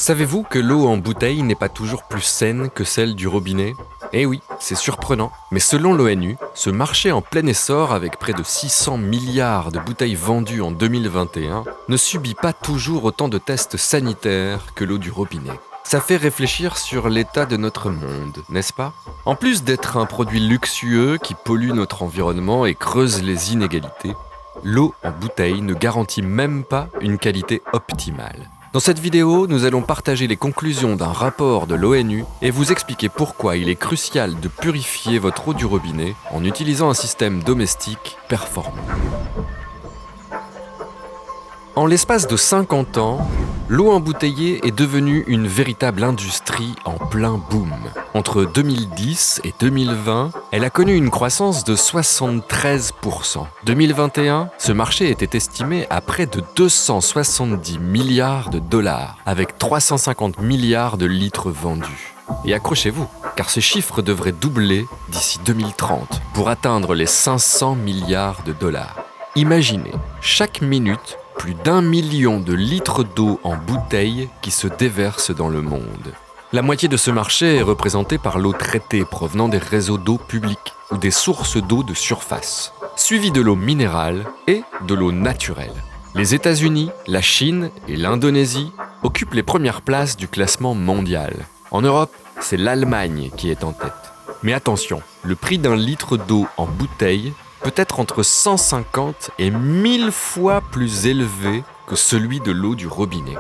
Savez-vous que l'eau en bouteille n'est pas toujours plus saine que celle du robinet ? Eh oui, c'est surprenant, mais selon l'ONU, ce marché en plein essor avec près de 600 milliards de bouteilles vendues en 2021 ne subit pas toujours autant de tests sanitaires que l'eau du robinet. Ça fait réfléchir sur l'état de notre monde, n'est-ce pas ? En plus d'être un produit luxueux qui pollue notre environnement et creuse les inégalités, l'eau en bouteille ne garantit même pas une qualité optimale. Dans cette vidéo, nous allons partager les conclusions d'un rapport de l'ONU et vous expliquer pourquoi il est crucial de purifier votre eau du robinet en utilisant un système domestique performant. En l'espace de 50 ans, l'eau embouteillée est devenue une véritable industrie en plein boom. Entre 2010 et 2020, elle a connu une croissance de 73%. 2021, ce marché était estimé à près de 270 milliards de dollars, avec 350 milliards de litres vendus. Et accrochez-vous, car ce chiffre devrait doubler d'ici 2030 pour atteindre les 500 milliards de dollars. Imaginez, chaque minute, plus d'1 million de litres d'eau en bouteille qui se déversent dans le monde. La moitié de ce marché est représentée par l'eau traitée provenant des réseaux d'eau publics ou des sources d'eau de surface, suivie de l'eau minérale et de l'eau naturelle. Les États-Unis, la Chine et l'Indonésie occupent les premières places du classement mondial. En Europe, c'est l'Allemagne qui est en tête. Mais attention, le prix d'un litre d'eau en bouteille peut être entre 150 et 1000 fois plus élevé que celui de l'eau du robinet.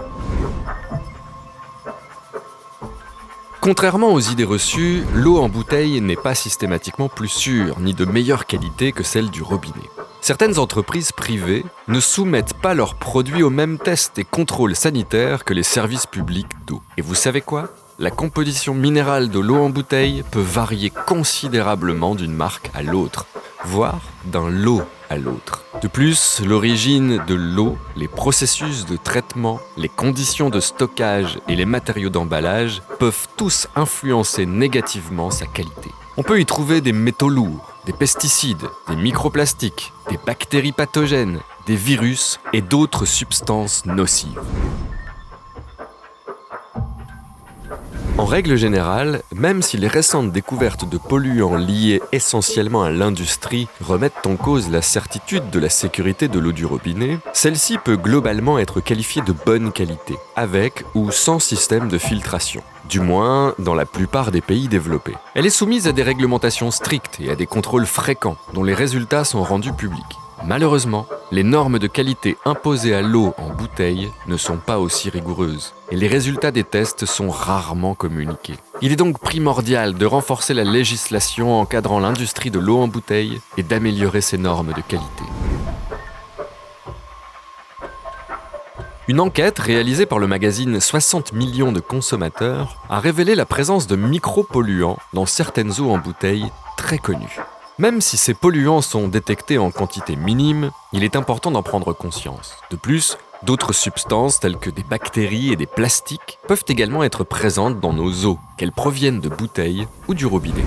Contrairement aux idées reçues, l'eau en bouteille n'est pas systématiquement plus sûre ni de meilleure qualité que celle du robinet. Certaines entreprises privées ne soumettent pas leurs produits aux mêmes tests et contrôles sanitaires que les services publics d'eau. Et vous savez quoi ? La composition minérale de l'eau en bouteille peut varier considérablement d'une marque à l'autre, voire d'un lot à l'autre. De plus, l'origine de l'eau, les processus de traitement, les conditions de stockage et les matériaux d'emballage peuvent tous influencer négativement sa qualité. On peut y trouver des métaux lourds, des pesticides, des microplastiques, des bactéries pathogènes, des virus et d'autres substances nocives. En règle générale, même si les récentes découvertes de polluants liés essentiellement à l'industrie remettent en cause la certitude de la sécurité de l'eau du robinet, celle-ci peut globalement être qualifiée de bonne qualité, avec ou sans système de filtration. Du moins, dans la plupart des pays développés. Elle est soumise à des réglementations strictes et à des contrôles fréquents, dont les résultats sont rendus publics. Malheureusement, les normes de qualité imposées à l'eau en bouteille ne sont pas aussi rigoureuses et les résultats des tests sont rarement communiqués. Il est donc primordial de renforcer la législation encadrant l'industrie de l'eau en bouteille et d'améliorer ses normes de qualité. Une enquête réalisée par le magazine 60 millions de consommateurs a révélé la présence de micropolluants dans certaines eaux en bouteille très connues. Même si ces polluants sont détectés en quantité minime, il est important d'en prendre conscience. De plus, d'autres substances telles que des bactéries et des plastiques peuvent également être présentes dans nos eaux, qu'elles proviennent de bouteilles ou du robinet.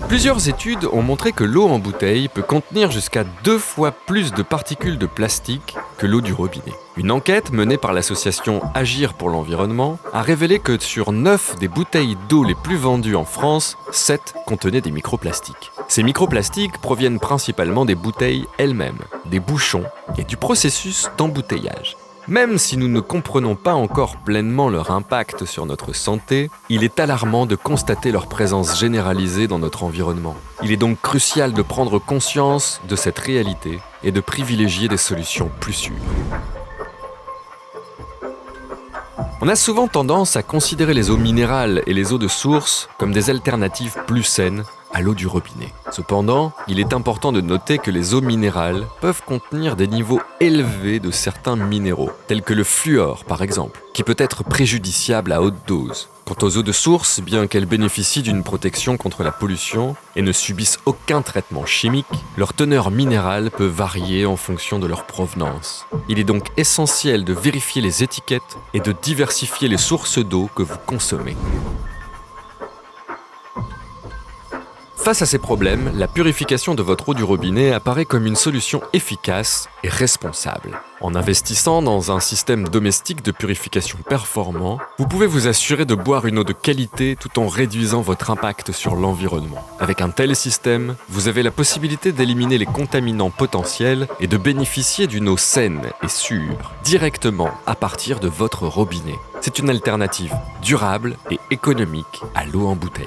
Plusieurs études ont montré que l'eau en bouteille peut contenir jusqu'à 2 fois plus de particules de plastique que l'eau du robinet. Une enquête menée par l'association Agir pour l'environnement a révélé que sur 9 des bouteilles d'eau les plus vendues en France, 7 contenaient des microplastiques. Ces microplastiques proviennent principalement des bouteilles elles-mêmes, des bouchons et du processus d'embouteillage. Même si nous ne comprenons pas encore pleinement leur impact sur notre santé, il est alarmant de constater leur présence généralisée dans notre environnement. Il est donc crucial de prendre conscience de cette réalité et de privilégier des solutions plus sûres. On a souvent tendance à considérer les eaux minérales et les eaux de source comme des alternatives plus saines à l'eau du robinet. Cependant, il est important de noter que les eaux minérales peuvent contenir des niveaux élevés de certains minéraux, tels que le fluor par exemple, qui peut être préjudiciable à haute dose. Quant aux eaux de source, bien qu'elles bénéficient d'une protection contre la pollution et ne subissent aucun traitement chimique, leur teneur minérale peut varier en fonction de leur provenance. Il est donc essentiel de vérifier les étiquettes et de diversifier les sources d'eau que vous consommez. Face à ces problèmes, la purification de votre eau du robinet apparaît comme une solution efficace et responsable. En investissant dans un système domestique de purification performant, vous pouvez vous assurer de boire une eau de qualité tout en réduisant votre impact sur l'environnement. Avec un tel système, vous avez la possibilité d'éliminer les contaminants potentiels et de bénéficier d'une eau saine et sûre, directement à partir de votre robinet. C'est une alternative durable et économique à l'eau en bouteille.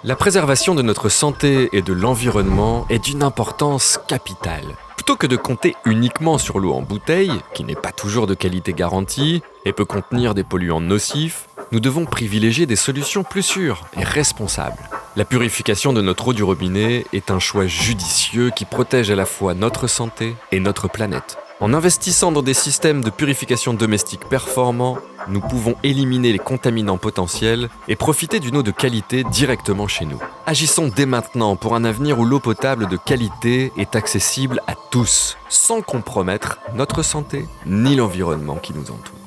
La préservation de notre santé et de l'environnement est d'une importance capitale. Plutôt que de compter uniquement sur l'eau en bouteille, qui n'est pas toujours de qualité garantie et peut contenir des polluants nocifs, nous devons privilégier des solutions plus sûres et responsables. La purification de notre eau du robinet est un choix judicieux qui protège à la fois notre santé et notre planète. En investissant dans des systèmes de purification domestique performants, nous pouvons éliminer les contaminants potentiels et profiter d'une eau de qualité directement chez nous. Agissons dès maintenant pour un avenir où l'eau potable de qualité est accessible à tous, sans compromettre notre santé ni l'environnement qui nous entoure.